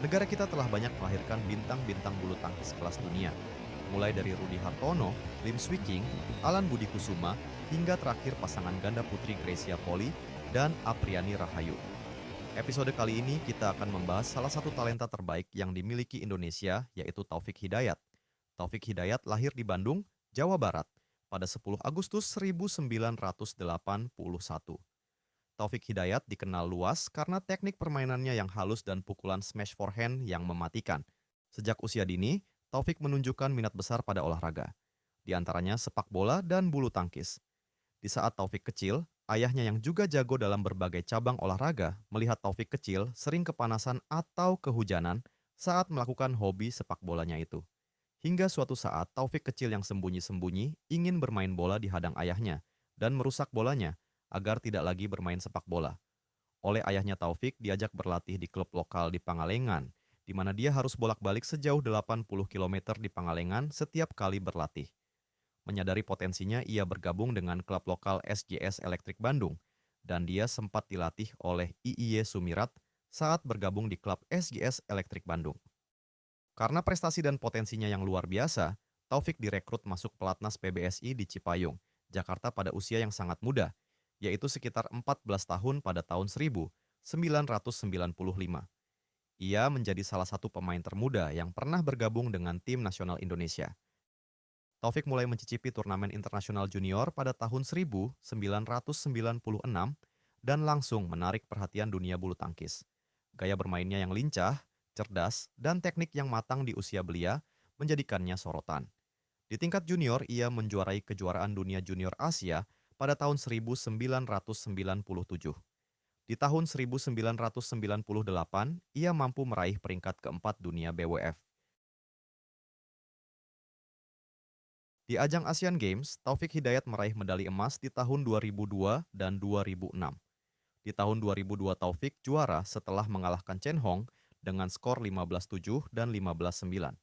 Negara kita telah banyak melahirkan bintang-bintang bulu tangkis kelas dunia. Mulai dari Rudi Hartono, Lim Swee King, Alan Budi Kusuma, hingga terakhir pasangan ganda putri Gracia Poli dan Apriani Rahayu. Episode kali ini kita akan membahas salah satu talenta terbaik yang dimiliki Indonesia, yaitu Taufik Hidayat. Taufik Hidayat lahir di Bandung, Jawa Barat, pada 10 Agustus 1981. Taufik Hidayat dikenal luas karena teknik permainannya yang halus dan pukulan smash forehand yang mematikan. Sejak usia dini, Taufik menunjukkan minat besar pada olahraga, di antaranya sepak bola dan bulu tangkis. Di saat Taufik kecil, ayahnya yang juga jago dalam berbagai cabang olahraga melihat Taufik kecil sering kepanasan atau kehujanan saat melakukan hobi sepak bolanya itu. Hingga suatu saat Taufik kecil yang sembunyi-sembunyi ingin bermain bola di hadang ayahnya dan merusak bolanya agar tidak lagi bermain sepak bola. Oleh ayahnya Taufik diajak berlatih di klub lokal di Pangalengan, di mana dia harus bolak-balik sejauh 80 kilometer di Pangalengan setiap kali berlatih. Menyadari potensinya, ia bergabung dengan klub lokal SJS Elektrik Bandung, dan dia sempat dilatih oleh IIY Sumirat saat bergabung di klub SJS Elektrik Bandung. Karena prestasi dan potensinya yang luar biasa, Taufik direkrut masuk pelatnas PBSI di Cipayung, Jakarta pada usia yang sangat muda, yaitu sekitar 14 tahun pada tahun 1995. Ia menjadi salah satu pemain termuda yang pernah bergabung dengan tim nasional Indonesia. Taufik mulai mencicipi turnamen internasional junior pada tahun 1996 dan langsung menarik perhatian dunia bulu tangkis. Gaya bermainnya yang lincah, cerdas, dan teknik yang matang di usia belia menjadikannya sorotan. Di tingkat junior, ia menjuarai kejuaraan dunia junior Asia pada tahun 1997. Di tahun 1998, ia mampu meraih peringkat keempat dunia BWF. Di ajang Asian Games, Taufik Hidayat meraih medali emas di tahun 2002 dan 2006. Di tahun 2002 Taufik juara setelah mengalahkan Chen Hong dengan skor 15-7 dan 15-9.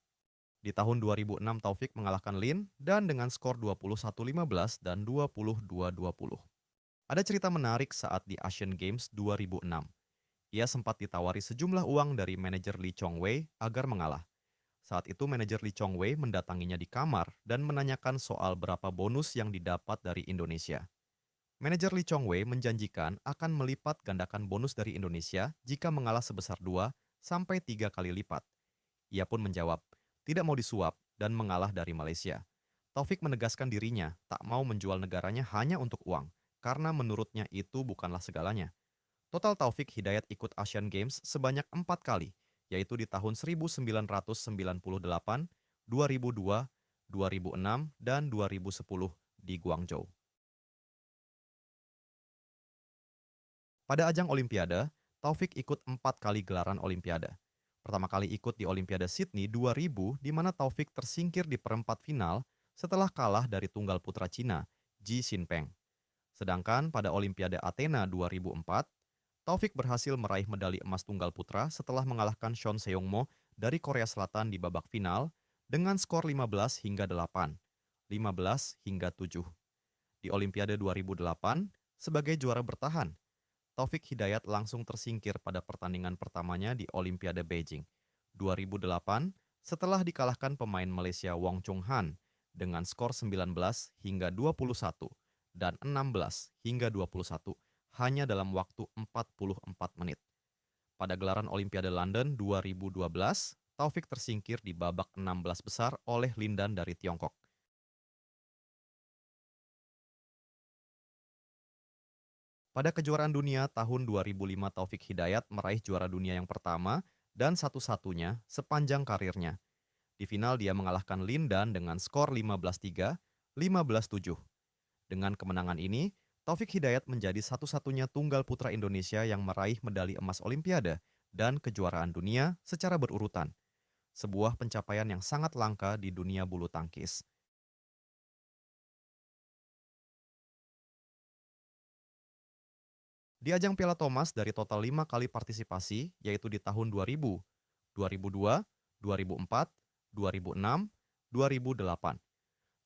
Di tahun 2006 Taufik mengalahkan Lin dan dengan skor 21-15 dan 22-20. Ada cerita menarik saat di Asian Games 2006. Ia sempat ditawari sejumlah uang dari manajer Lee Chong Wei agar mengalah. Saat itu manajer Lee Chong Wei mendatanginya di kamar dan menanyakan soal berapa bonus yang didapat dari Indonesia. Manajer Lee Chong Wei menjanjikan akan melipat gandakan bonus dari Indonesia jika mengalah sebesar 2 sampai 3 kali lipat. Ia pun menjawab, tidak mau disuap dan mengalah dari Malaysia. Taufik menegaskan dirinya tak mau menjual negaranya hanya untuk uang, karena menurutnya itu bukanlah segalanya. Total Taufik Hidayat ikut Asian Games sebanyak 4 kali, yaitu di tahun 1998, 2002, 2006, dan 2010 di Guangzhou. Pada ajang Olimpiade, Taufik ikut 4 kali gelaran Olimpiade. Pertama kali ikut di Olimpiade Sydney 2000, di mana Taufik tersingkir di perempat final setelah kalah dari tunggal putra Cina, Ji Xinpeng. Sedangkan pada Olimpiade Athena 2004, Taufik berhasil meraih medali emas tunggal putra setelah mengalahkan Son Seong-mo dari Korea Selatan di babak final dengan skor 15 hingga 8, 15 hingga 7. Di Olimpiade 2008, sebagai juara bertahan, Taufik Hidayat langsung tersingkir pada pertandingan pertamanya di Olimpiade Beijing 2008 setelah dikalahkan pemain Malaysia Wong Chung Han dengan skor 19 hingga 21 dan 16 hingga 21 hanya dalam waktu 44 menit. Pada gelaran Olimpiade London 2012, Taufik tersingkir di babak 16 besar oleh Lindan dari Tiongkok. Pada kejuaraan dunia tahun 2005 Taufik Hidayat meraih juara dunia yang pertama dan satu-satunya sepanjang karirnya. Di final dia mengalahkan Lindan dengan skor 15-3, 15-7. Dengan kemenangan ini, Taufik Hidayat menjadi satu-satunya tunggal putra Indonesia yang meraih medali emas Olimpiade dan kejuaraan dunia secara berurutan. Sebuah pencapaian yang sangat langka di dunia bulu tangkis. Di ajang Piala Thomas dari total 5 kali partisipasi, yaitu di tahun 2000, 2002, 2004, 2006, 2008.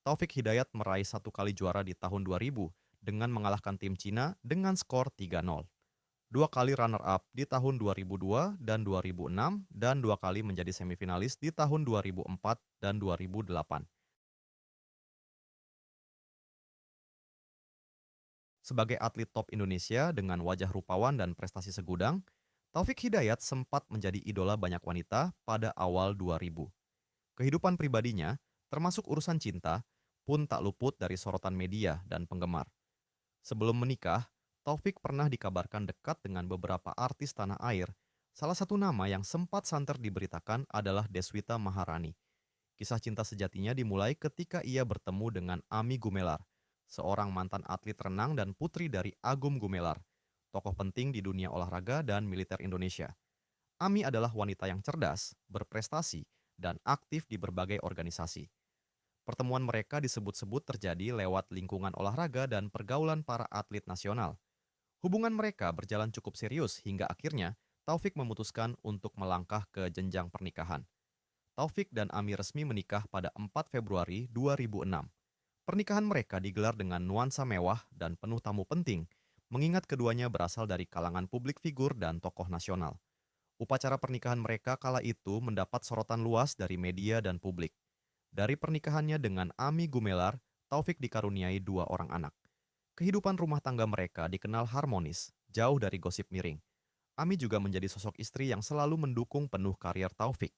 Taufik Hidayat meraih satu kali juara di tahun 2000 dengan mengalahkan tim Cina dengan skor 3-0. Dua kali runner-up di tahun 2002 dan 2006, dan dua kali menjadi semifinalis di tahun 2004 dan 2008. Sebagai atlet top Indonesia dengan wajah rupawan dan prestasi segudang, Taufik Hidayat sempat menjadi idola banyak wanita pada awal 2000. Kehidupan pribadinya, termasuk urusan cinta, pun tak luput dari sorotan media dan penggemar. Sebelum menikah, Taufik pernah dikabarkan dekat dengan beberapa artis tanah air. Salah satu nama yang sempat santer diberitakan adalah Deswita Maharani. Kisah cinta sejatinya dimulai ketika ia bertemu dengan Ami Gumelar, seorang mantan atlet renang dan putri dari Agum Gumelar, tokoh penting di dunia olahraga dan militer Indonesia. Ami adalah wanita yang cerdas, berprestasi, dan aktif di berbagai organisasi. Pertemuan mereka disebut-sebut terjadi lewat lingkungan olahraga dan pergaulan para atlet nasional. Hubungan mereka berjalan cukup serius hingga akhirnya Taufik memutuskan untuk melangkah ke jenjang pernikahan. Taufik dan Ami resmi menikah pada 4 Februari 2006. Pernikahan mereka digelar dengan nuansa mewah dan penuh tamu penting, mengingat keduanya berasal dari kalangan publik figur dan tokoh nasional. Upacara pernikahan mereka kala itu mendapat sorotan luas dari media dan publik. Dari pernikahannya dengan Ami Gumelar, Taufik dikaruniai dua orang anak. Kehidupan rumah tangga mereka dikenal harmonis, jauh dari gosip miring. Ami juga menjadi sosok istri yang selalu mendukung penuh karier Taufik,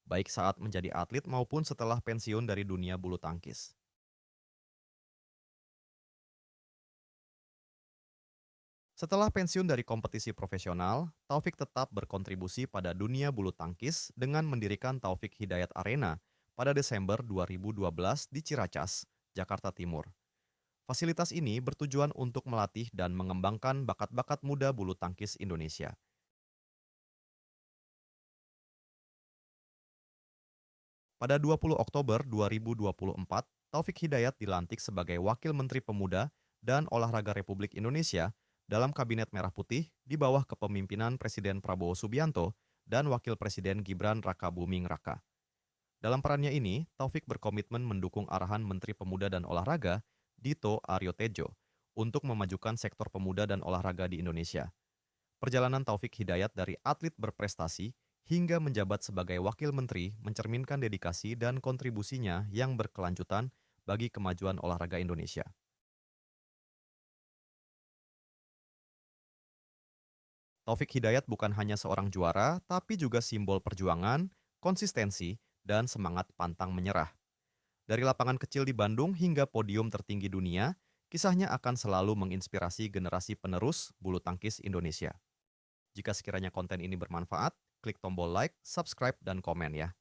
baik saat menjadi atlet maupun setelah pensiun dari dunia bulu tangkis. Setelah pensiun dari kompetisi profesional, Taufik tetap berkontribusi pada dunia bulu tangkis dengan mendirikan Taufik Hidayat Arena pada Desember 2012 di Ciracas, Jakarta Timur. Fasilitas ini bertujuan untuk melatih dan mengembangkan bakat-bakat muda bulu tangkis Indonesia. Pada 20 Oktober 2024, Taufik Hidayat dilantik sebagai Wakil Menteri Pemuda dan Olahraga Republik Indonesia dalam Kabinet Merah Putih di bawah kepemimpinan Presiden Prabowo Subianto dan Wakil Presiden Gibran Rakabuming Raka. Dalam perannya ini, Taufik berkomitmen mendukung arahan Menteri Pemuda dan Olahraga, Dito Aryo Tejo, untuk memajukan sektor pemuda dan olahraga di Indonesia. Perjalanan Taufik Hidayat dari atlet berprestasi hingga menjabat sebagai wakil menteri mencerminkan dedikasi dan kontribusinya yang berkelanjutan bagi kemajuan olahraga Indonesia. Taufik Hidayat bukan hanya seorang juara, tapi juga simbol perjuangan, konsistensi, dan semangat pantang menyerah. Dari lapangan kecil di Bandung hingga podium tertinggi dunia, kisahnya akan selalu menginspirasi generasi penerus bulu tangkis Indonesia. Jika sekiranya konten ini bermanfaat, klik tombol like, subscribe, dan komen ya.